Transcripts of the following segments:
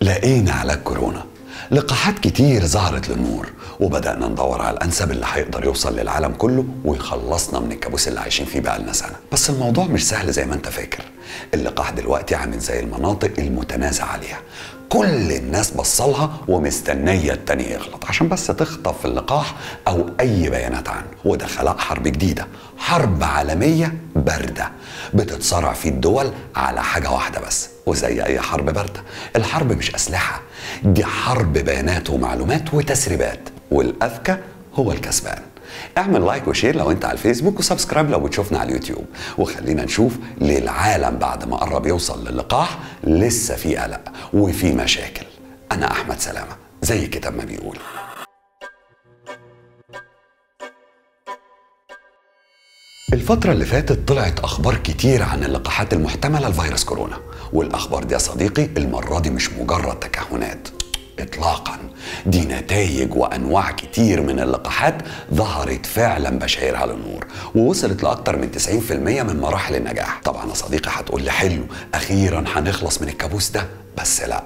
لقينا علاج كورونا. لقاحات كتير ظهرت للنور وبدأنا ندور على الأنسب اللي هيقدر يوصل للعالم كله ويخلصنا من الكابوس اللي عايشين فيه بقالنا سنة. بس الموضوع مش سهل زي ما انت فاكر. اللقاح دلوقتي عامل زي المناطق المتنازع عليها، كل الناس بصلها ومستنية التاني يغلط عشان بس تخطف اللقاح أو أي بيانات عنه. وده خلق حرب جديدة، حرب عالمية باردة بتتصارع فيه الدول على حاجة واحدة بس. وزي أي حرب باردة، الحرب مش أسلحة، دي حرب بيانات ومعلومات وتسريبات، والأذكى هو الكسبان. اعمل لايك وشير لو انت على الفيسبوك، وسبسكرايب لو بتشوفنا على اليوتيوب، وخلينا نشوف ليه العالم بعد ما قرب يوصل للقاح لسه في قلق وفي مشاكل. انا احمد سلامة زي الكتاب ما بيقول. الفترة اللي فاتت طلعت أخبار كتير عن اللقاحات المحتملة لفيروس كورونا، والأخبار دي يا صديقي المرة دي مش مجرد تكهنات إطلاقا، دي نتائج وأنواع كتير من اللقاحات ظهرت فعلا بشايرها للنور ووصلت لأكتر من 90% من مراحل النجاح. طبعا يا صديقي هتقول لي حلو، أخيرا هنخلص من الكابوس ده، بس لا،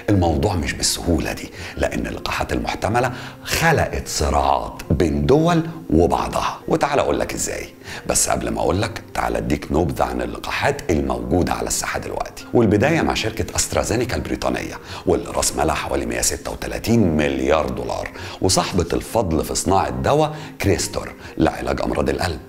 الموضوع مش بالسهولة دي، لأن اللقاحات المحتملة خلقت صراعات بين دول وبعضها، وتعالى أقول لك إزاي. بس قبل ما أقول لك تعالى أديك نبذة عن اللقاحات الموجودة على الساحة دلوقتي. والبداية مع شركة أسترازينيكا البريطانية، واللي رأس مالها حوالي 136 مليار دولار، وصاحبة الفضل في صناعة دواء كريستور لعلاج أمراض القلب.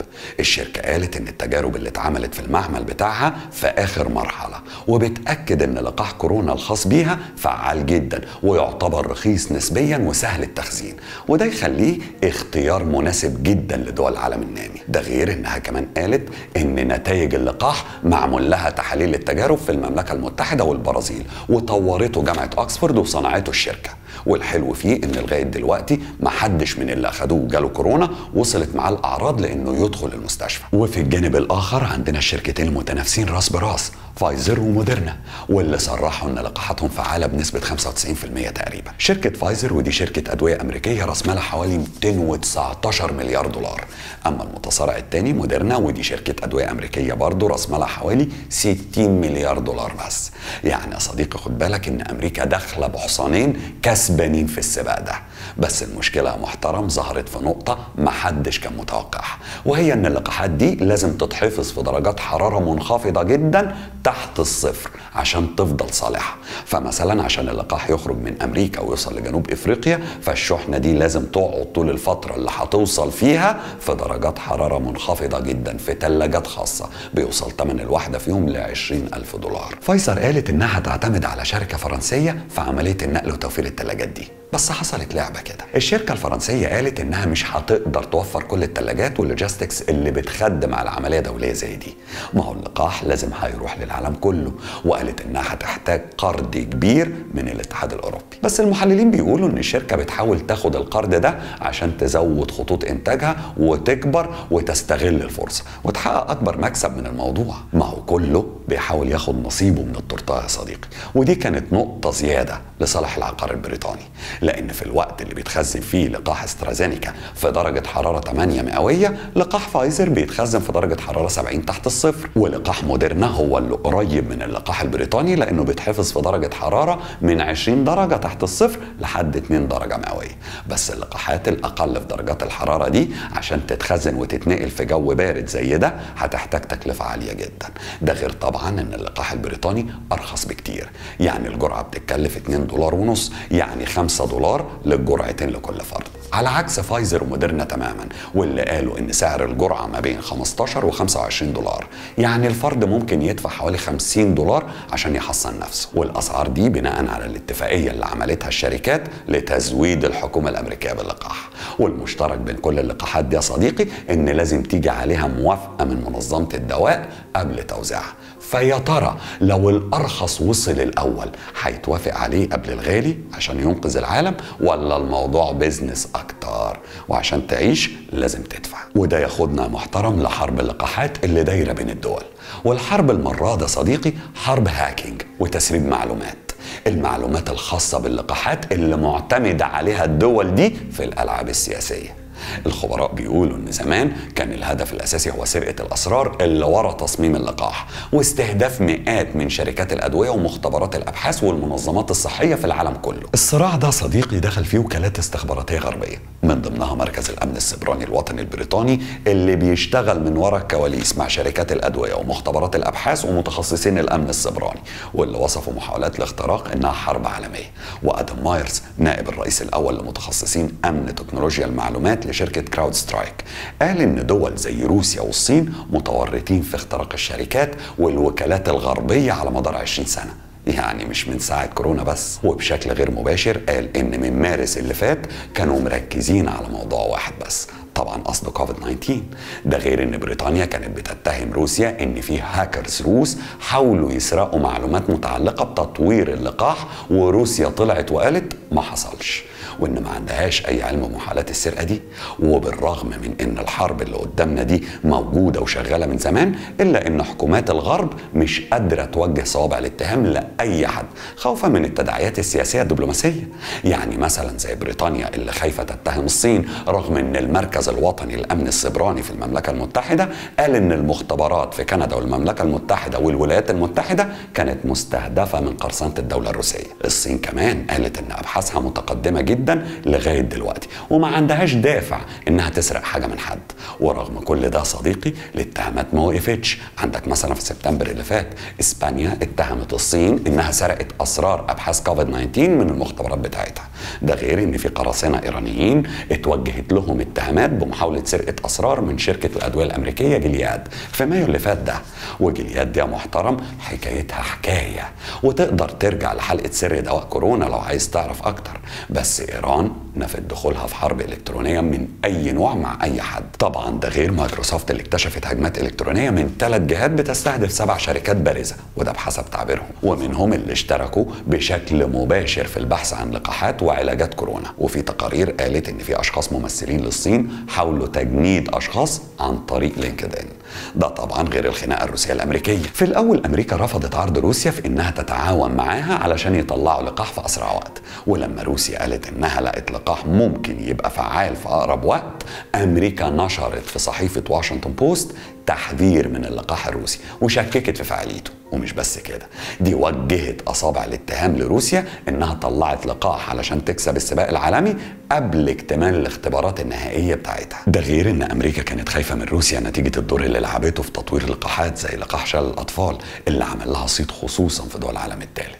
الشركة قالت إن التجارب اللي اتعملت في المعمل بتاعها في آخر مرحلة، وبتأكد إن لقاح كورونا الخاص بيها فعال جدا ويعتبر رخيص نسبيا وسهل التخزين، وده يخليه اختيار مناسب جدا لدول العالم النامي. ده غير إنها كمان قالت إن نتائج اللقاح معمول لها تحاليل التجارب في المملكة المتحدة والبرازيل، وطورته جامعة أكسفورد وصنعته الشركة. والحلو فيه إن لغاية دلوقتي محدش من اللي أخدوه وجاله كورونا وصلت معاه الأعراض لأنه يدخل المستشفى. وفي الجانب الآخر عندنا الشركتين المتنافسين راس براس، فايزر وموديرنا، واللي صرحوا ان لقاحاتهم فعاله بنسبه 95% تقريبا. شركه فايزر ودي شركه ادويه امريكيه راس مالها حوالي 219 مليار دولار، اما المتصارع الثاني موديرنا ودي شركه ادويه امريكيه برضه راس مالها حوالي 60 مليار دولار بس. يعني يا صديقي خد بالك ان امريكا داخله بحصانين كسبانين في السباق ده. بس المشكله يا محترم ظهرت في نقطه محدش كان متوقعها، وهي ان اللقاحات دي لازم تتحفظ في درجات حراره منخفضه جدا تحت الصفر عشان تفضل صالحة. فمثلا عشان اللقاح يخرج من أمريكا ويوصل لجنوب إفريقيا، فالشحنة دي لازم تقعد طول الفترة اللي هتوصل فيها في درجات حرارة منخفضة جدا في ثلاجات خاصة بيوصل ثمن الواحدة فيهم ل20,000 دولار. فايزر قالت إنها هتعتمد على شركة فرنسية في عملية النقل وتوفير الثلاجات دي، بس حصلت لعبة كده. الشركة الفرنسية قالت إنها مش هتقدر توفر كل الثلاجات واللوجيستكس اللي بتخدم على عملية دولية زي دي. ما هو اللقاح لازم هيروح للعالم كله، وقالت إنها هتحتاج قرض كبير من الاتحاد الأوروبي. بس المحللين بيقولوا إن الشركة بتحاول تاخد القرض ده عشان تزود خطوط إنتاجها وتكبر وتستغل الفرصة وتحقق أكبر مكسب من الموضوع. ما هو كله بيحاول ياخد نصيبه من التورتة يا صديقي، ودي كانت نقطة زيادة لصالح العقار البريطاني، لأن في الوقت اللي بيتخزن فيه لقاح استرازينيكا في درجة حرارة 8 مئوية، لقاح فايزر بيتخزن في درجة حرارة 70 تحت الصفر، ولقاح موديرنا هو اللي قريب من اللقاح البريطاني لأنه بيتحفظ في درجة حرارة من 20 درجة تحت الصفر لحد 2 درجة مئوية. بس اللقاحات الأقل في درجات الحرارة دي عشان تتخزن وتتنقل في جو بارد زي ده هتحتاج تكلفة عالية جدا. ده غير طبعا إن اللقاح البريطاني أرخص بكتير، يعني الجرعة بتتكلف 2 دولار ونص، يعني 5 دولار للجرعتين لكل فرد، على عكس فايزر وموديرنا تماما، واللي قالوا ان سعر الجرعه ما بين 15 و 25 دولار، يعني الفرد ممكن يدفع حوالي 50 دولار عشان يحصن نفسه. والاسعار دي بناء على الاتفاقيه اللي عملتها الشركات لتزويد الحكومه الامريكيه باللقاح. والمشترك بين كل اللقاحات دي يا صديقي ان لازم تيجي عليها موافقه من منظمه الدواء قبل توزيعها. فيا ترى لو الارخص وصل الاول هيتوافق عليه قبل الغالي عشان ينقذ العالم، ولا الموضوع بيزنس اكتر وعشان تعيش لازم تدفع؟ وده ياخدنا محترم لحرب اللقاحات اللي دايره بين الدول. والحرب المره دي صديقي حرب هاكينج وتسريب معلومات، المعلومات الخاصه باللقاحات اللي معتمده عليها الدول دي في الالعاب السياسيه. الخبراء بيقولوا ان زمان كان الهدف الاساسي هو سرقة الاسرار اللي ورا تصميم اللقاح واستهداف مئات من شركات الادوية ومختبرات الابحاث والمنظمات الصحية في العالم كله. الصراع ده صديقي دخل فيه وكالات استخباراتية غربية، من ضمنها مركز الامن السيبراني الوطني البريطاني اللي بيشتغل من ورا الكواليس مع شركات الادوية ومختبرات الابحاث ومتخصصين الامن السيبراني، واللي وصفوا محاولات الاختراق انها حرب عالمية. وادم مايرز نائب الرئيس الاول لمتخصصين امن تكنولوجيا المعلومات لشركة كراود سترايك قال ان دول زي روسيا والصين متورطين في اختراق الشركات والوكالات الغربية على مدار 20 سنة، يعني مش من ساعة كورونا بس. وبشكل غير مباشر قال ان من مارس اللي فات كانوا مركزين على موضوع واحد بس، طبعا قصده كوفيد 19. ده غير ان بريطانيا كانت بتتهم روسيا ان في هاكرز روس حاولوا يسرقوا معلومات متعلقة بتطوير اللقاح، وروسيا طلعت وقالت ما حصلش، وان ما عندهاش اي علم بمحاولات السرقة دي. وبالرغم من ان الحرب اللي قدامنا دي موجودة وشغالة من زمان، الا ان حكومات الغرب مش قادرة توجه صوابع الاتهام لاي حد خوفا من التداعيات السياسية الدبلوماسية. يعني مثلا زي بريطانيا اللي خايفة تتهم الصين، رغم ان المركز الوطني للامن السيبراني في المملكة المتحدة قال ان المختبرات في كندا والمملكة المتحدة والولايات المتحدة كانت مستهدفة من قرصنة الدولة الروسية. الصين كمان قالت ان ابحاثها متقدمة جدا لغاية دلوقتي وما عندهاش دافع انها تسرق حاجة من حد. ورغم كل ده صديقي الاتهامات ما وقفتش. عندك مثلا في سبتمبر اللي فات اسبانيا اتهمت الصين انها سرقت اسرار ابحاث كوفيد 19 من المختبرات بتاعتها. ده غير ان في قراصنة ايرانيين اتوجهت لهم اتهامات بمحاولة سرقة اسرار من شركة الادوية الامريكية جلياد في مايو اللي فات ده. وجلياد دي يا محترم حكايتها حكاية، وتقدر ترجع لحلقة سر دواء كورونا لو عايز تعرف اكتر. بس ايران نفت دخولها في حرب الكترونية من اي نوع مع اي حد. طبعا ده غير مايكروسوفت اللي اكتشفت هجمات الكترونية من 3 جهات بتستهدف 7 شركات بارزة، وده بحسب تعبيرهم، ومنهم اللي اشتركوا بشكل مباشر في البحث عن لقاحات وعلاجات كورونا. وفي تقارير قالت ان في اشخاص ممثلين للصين حاولوا تجنيد اشخاص عن طريق لينكدين. ده طبعا غير الخناقه الروسيه الامريكيه. في الاول امريكا رفضت عرض روسيا في انها تتعاون معاها علشان يطلعوا لقاح في اسرع وقت، ولما روسيا قالت انها لقت لقاح ممكن يبقى فعال في اقرب وقت، امريكا نشرت في صحيفه واشنطن بوست تحذير من اللقاح الروسي وشككت في فعاليته. ومش بس كده، دي وجهت اصابع الاتهام لروسيا انها طلعت لقاح علشان تكسب السباق العالمي قبل اكتمال الاختبارات النهائيه بتاعتها. ده غير ان امريكا كانت خايفه من روسيا نتيجه الدور اللي لعبته في تطوير لقاحات زي لقاح شلل الاطفال اللي عمل لها صيت خصوصا في دول العالم الثالث.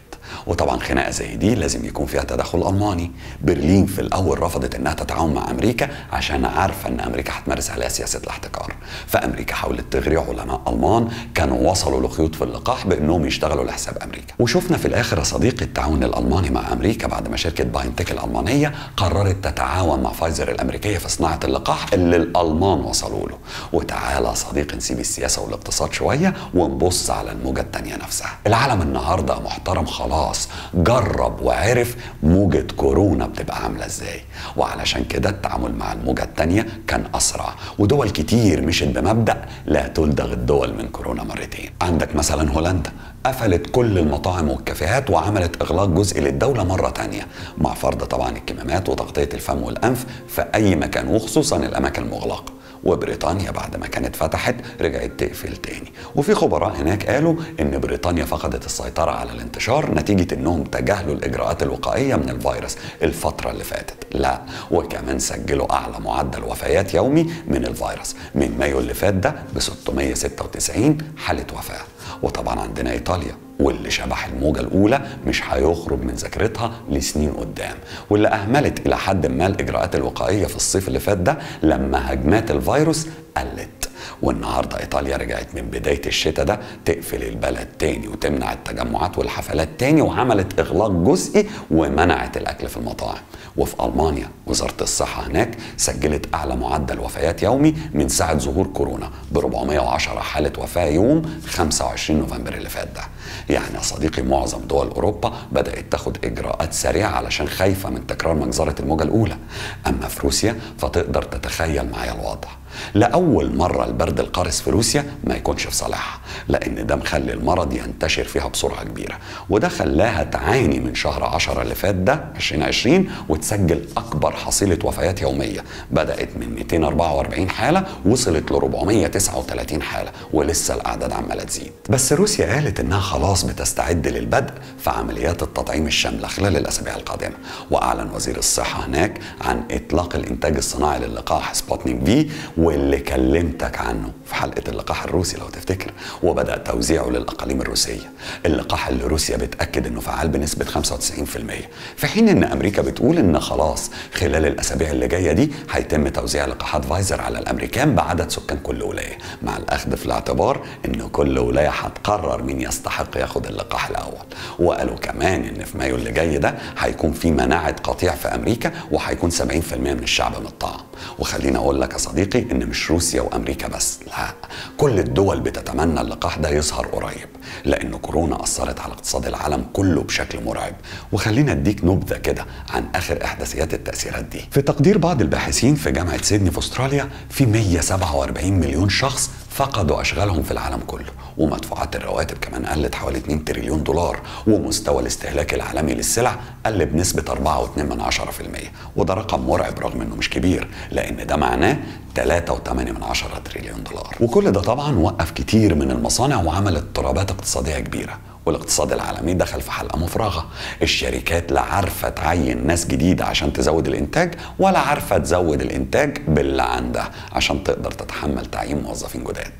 وطبعا خناقه زي دي لازم يكون فيها تدخل الماني. برلين في الاول رفضت انها تتعاون مع امريكا عشان عارفه ان امريكا هتمارس عليها سياسه الاحتكار، فامريكا حاولت تغري علماء المان كانوا وصلوا لخيوط في اللقاح بانهم يشتغلوا لحساب امريكا. وشفنا في الاخر يا صديقي التعاون الالماني مع امريكا بعد ما شركه باينتك الالمانيه قررت تتعاون مع فايزر الامريكيه في صناعه اللقاح اللي الالمان وصلوا له. وتعالى يا صديقي نسيب السياسه والاقتصاد شويه ونبص على الموجه الثانيه نفسها. العالم النهارده محترم خلاص جرب وعرف موجة كورونا بتبقى عاملة ازاي، وعلشان كده التعامل مع الموجة التانية كان أسرع، ودول كتير مشت بمبدأ لا تلدغ الدول من كورونا مرتين. عندك مثلا هولندا قفلت كل المطاعم والكافيهات وعملت إغلاق جزئي للدولة مرة تانية مع فرض طبعا الكمامات وتغطية الفم والأنف في أي مكان وخصوصا الأماكن المغلقة. وبريطانيا بعد ما كانت فتحت رجعت تقفل تاني. وفي خبراء هناك قالوا ان بريطانيا فقدت السيطرة على الانتشار نتيجة انهم تجاهلوا الاجراءات الوقائية من الفيروس الفترة اللي فاتت. لا، وكمان سجلوا اعلى معدل وفيات يومي من الفيروس من مايو اللي فات ده ب 696 حالة وفاة. وطبعا عندنا ايطاليا واللي شبح الموجة الأولى مش هيخرج من ذاكرتها لسنين قدام، واللي أهملت إلى حد ما الإجراءات الوقائية في الصيف اللي فات ده لما هجمات الفيروس قلت. والنهارده ايطاليا رجعت من بدايه الشتاء ده تقفل البلد تاني وتمنع التجمعات والحفلات تاني، وعملت اغلاق جزئي ومنعت الاكل في المطاعم. وفي المانيا وزاره الصحه هناك سجلت اعلى معدل وفيات يومي من ساعه ظهور كورونا ب 410 حاله وفاه يوم 25 نوفمبر اللي فات ده. يعني يا صديقي معظم دول اوروبا بدات تاخد اجراءات سريعه علشان خايفه من تكرار مجزره الموجه الاولى. اما في روسيا فتقدر تتخيل معايا الوضع. لأول مرة البرد القارس في روسيا ما يكونش في صالحها، لأن ده مخلي المرض ينتشر فيها بسرعة كبيرة، وده خلاها تعاني من شهر 10 اللي فات ده 2020 وتسجل أكبر حصيلة وفيات يومية، بدأت من 244 حالة وصلت ل 439 حالة، ولسه الأعداد عمالة تزيد. بس روسيا قالت إنها خلاص بتستعد للبدء في عمليات التطعيم الشاملة خلال الأسابيع القادمة، وأعلن وزير الصحة هناك عن إطلاق الإنتاج الصناعي للقاح سبوتنيك في، واللي كلمتك عنه في حلقة اللقاح الروسي لو تفتكر، وبدأ توزيعه للأقاليم الروسية. اللقاح اللي روسيا بتأكد إنه فعال بنسبة 95%، في حين إن أمريكا بتقول إن خلاص خلال الأسابيع اللي جاية دي هيتم توزيع لقاحات فايزر على الأمريكان بعدد سكان كل ولاية، مع الأخذ في الاعتبار إن كل ولاية هتقرر مين يستحق ياخد اللقاح الأول. وقالوا كمان إن في مايو اللي جاي ده هيكون في مناعة قطيع في أمريكا، وهيكون 70% من الشعب متطعم. وخليني أقول لك يا صديقي إن مش روسيا وأمريكا بس، لا، كل الدول بتتمنى اللقاح ده يظهر قريب، لأن كورونا أثرت على اقتصاد العالم كله بشكل مرعب. وخلينا أديك نبذة كده عن آخر إحداثيات التأثيرات دي. في تقدير بعض الباحثين في جامعة سيدني في أستراليا، في 147 مليون شخص فقدوا أشغالهم في العالم كله، ومدفوعات الرواتب كمان قلت حوالي 2 تريليون دولار، ومستوى الاستهلاك العالمي للسلع قل بنسبة 4.2%، وده رقم مرعب رغم انه مش كبير، لان ده معناه 3.8 تريليون دولار. وكل ده طبعا وقف كتير من المصانع وعمل اضطرابات اقتصادية كبيرة، والاقتصاد العالمي دخل في حلقة مفرغة. الشركات لا عارفة تعين ناس جديدة عشان تزود الانتاج، ولا عارفة تزود الانتاج باللي عندها عشان تقدر تتحمل تعيين موظفين جداد.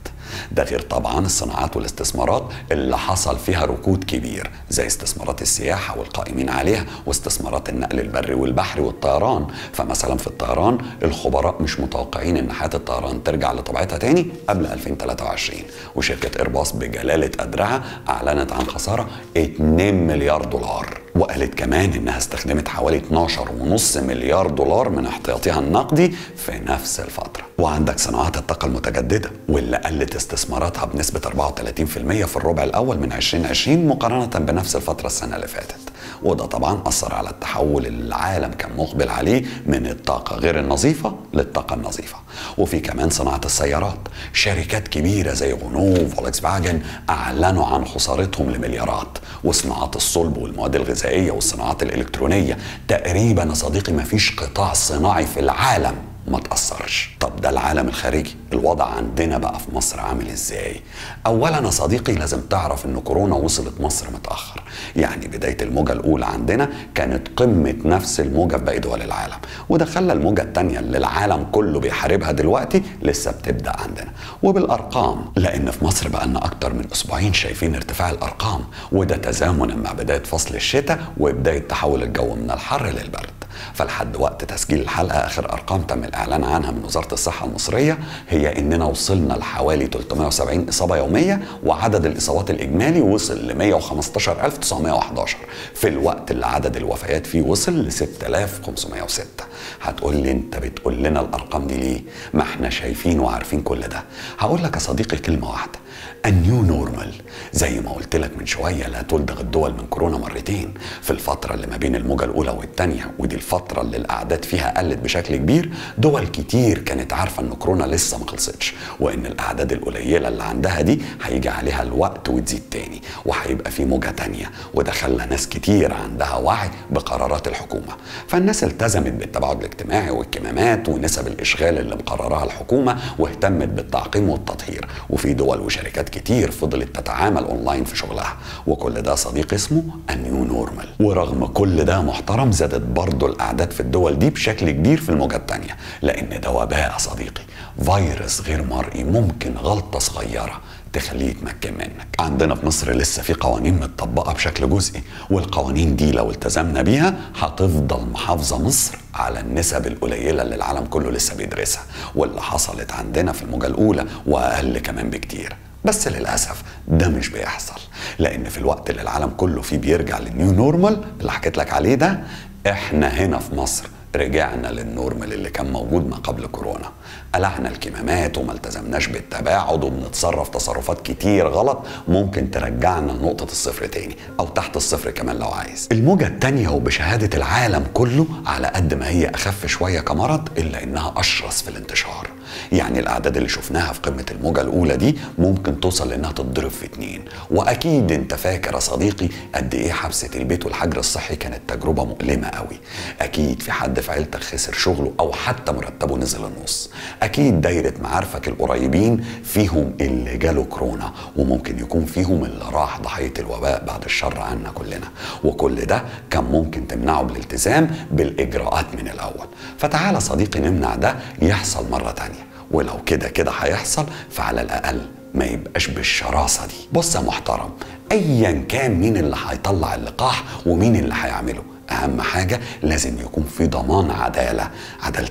ده غير طبعا الصناعات والاستثمارات اللي حصل فيها ركود كبير، زي استثمارات السياحة والقائمين عليها، واستثمارات النقل البري والبحري والطيران. فمثلا في الطيران الخبراء مش متوقعين ان حياة الطيران ترجع لطبيعتها تاني قبل 2023، وشركة ايرباص بجلالة قدرها اعلنت عن خسارة 2 مليار دولار، وقالت كمان انها استخدمت حوالي 12.5 مليار دولار من احتياطها النقدي في نفس الفترة. وعندك صناعات الطاقة المتجددة واللي قلت استثماراتها بنسبة 34% في الربع الأول من 2020 مقارنة بنفس الفترة السنة اللي فاتت، وده طبعا أثر على التحول اللي العالم كان مقبل عليه من الطاقة غير النظيفة للطاقة النظيفة. وفي كمان صناعة السيارات، شركات كبيرة زي غنو وفولكس فاجن أعلنوا عن خسارتهم لمليارات. وصناعات الصلب والمواد الغذائية والصناعات الإلكترونية، تقريبا يا صديقي مفيش قطاع صناعي في العالم ما تأثرش. طب ده العالم الخارجي، الوضع عندنا بقى في مصر عامل ازاي؟ اولا يا صديقي لازم تعرف ان كورونا وصلت مصر متأخر، يعني بداية الموجة الاولى عندنا كانت قمة نفس الموجة في باقي دول العالم، وده خلى الموجة التانية اللي العالم كله بيحاربها دلوقتي لسه بتبدأ عندنا. وبالارقام، لان في مصر بقى لنا اكتر من اسبوعين شايفين ارتفاع الارقام، وده تزامنا مع بداية فصل الشتاء وبداية تحول الجو من الحر للبرد. فلحد وقت تسجيل الحلقة آخر أرقام تم الإعلان عنها من وزارة الصحة المصرية هي إننا وصلنا لحوالي 370 إصابة يومية، وعدد الإصابات الإجمالي وصل ل 115,911 في الوقت اللي عدد الوفيات فيه وصل ل 6,506. هتقول لي أنت بتقول لنا الأرقام دي ليه؟ ما احنا شايفين وعارفين كل ده. هقول لك يا صديقي كلمة واحدة: النيو نورمال. زي ما قلت لك من شوية، لا تلدغ الدول من كورونا مرتين. في الفترة اللي ما بين الموجة الأولى والتانية، ودي الفترة اللي الأعداد فيها قلت بشكل كبير، دول كتير كانت عارفة إن كورونا لسه ما خلصتش، وإن الأعداد القليلة اللي عندها دي هيجي عليها الوقت وتزيد تاني، وهيبقى في موجة تانية. وده خلى ناس كتير عندها وعي بقرارات الحكومة، فالناس التزمت بالتباعد الاجتماعي والكمامات ونسب الإشغال اللي مقررها الحكومة، واهتمت بالتعقيم والتطهير. وفي دول وشركات كتير فضلت تتعامل اونلاين في شغلها، وكل ده صديق اسمه النيو نورمال. ورغم كل ده محترم، زادت برضه الاعداد في الدول دي بشكل كبير في الموجة التانية، لان ده وباء صديقي، فيروس غير مرئي ممكن غلطة صغيرة تخليه يتمكن منك. عندنا في مصر لسه في قوانين متطبقة بشكل جزئي، والقوانين دي لو التزمنا بيها هتفضل محافظة مصر على النسب القليلة اللي العالم كله لسه بيدرسها، واللي حصلت عندنا في الموجة الأولى وأقل كمان بكتير. بس للأسف ده مش بيحصل، لأن في الوقت اللي العالم كله فيه بيرجع للنيو نورمال اللي حكيت لك عليه ده، احنا هنا في مصر رجعنا للنورمال اللي كان موجود ما قبل كورونا. قلعنا الكمامات وما التزمناش بالتباعد وبنتصرف تصرفات كتير غلط ممكن ترجعنا لنقطة الصفر تاني أو تحت الصفر كمان لو عايز. الموجة التانية وبشهادة العالم كله على قد ما هي أخف شوية كمرض إلا إنها أشرس في الانتشار. يعني الأعداد اللي شفناها في قمة الموجة الأولى دي ممكن توصل لإنها تتضرب في 2. وأكيد أنت فاكر يا صديقي قد إيه حبسة البيت والحجر الصحي كانت تجربة مؤلمة قوي. أكيد في حد في عيلتك خسر شغله أو حتى مرتبه نزل النص. أكيد دايرة معارفك القريبين فيهم اللي جاله كورونا، وممكن يكون فيهم اللي راح ضحية الوباء بعد الشر عنا كلنا. وكل ده كان ممكن تمنعه بالالتزام بالإجراءات من الأول. فتعالى صديقي نمنع ده يحصل مرة تانية، ولو كده هيحصل فعلى الأقل ما يبقاش بالشراسة دي. بص يا محترم، أيا كان مين اللي هيطلع اللقاح ومين اللي هيعمله، أهم حاجة لازم يكون في ضمان عدالة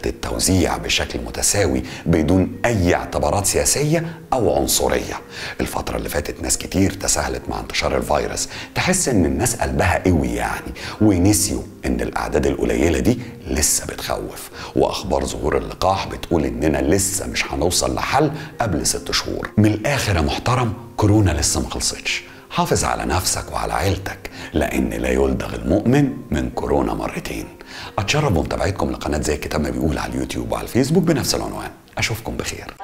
التوزيع بشكل متساوي بدون أي اعتبارات سياسية أو عنصرية. الفترة اللي فاتت ناس كتير تساهلت مع انتشار الفيروس، تحس إن الناس قلبها قوي يعني، ونسيوا إن الأعداد القليلة دي لسه بتخوف. وأخبار ظهور اللقاح بتقول إننا لسه مش هنوصل لحل قبل 6 شهور. من الآخر يا محترم، كورونا لسه ما خلصتش. حافظ على نفسك وعلى عيلتك، لأن لا يلدغ المؤمن من كورونا مرتين. أتشرف بمتابعتكم لقناة زي الكتاب ما بيقول على اليوتيوب وعلى الفيسبوك بنفس العنوان. أشوفكم بخير.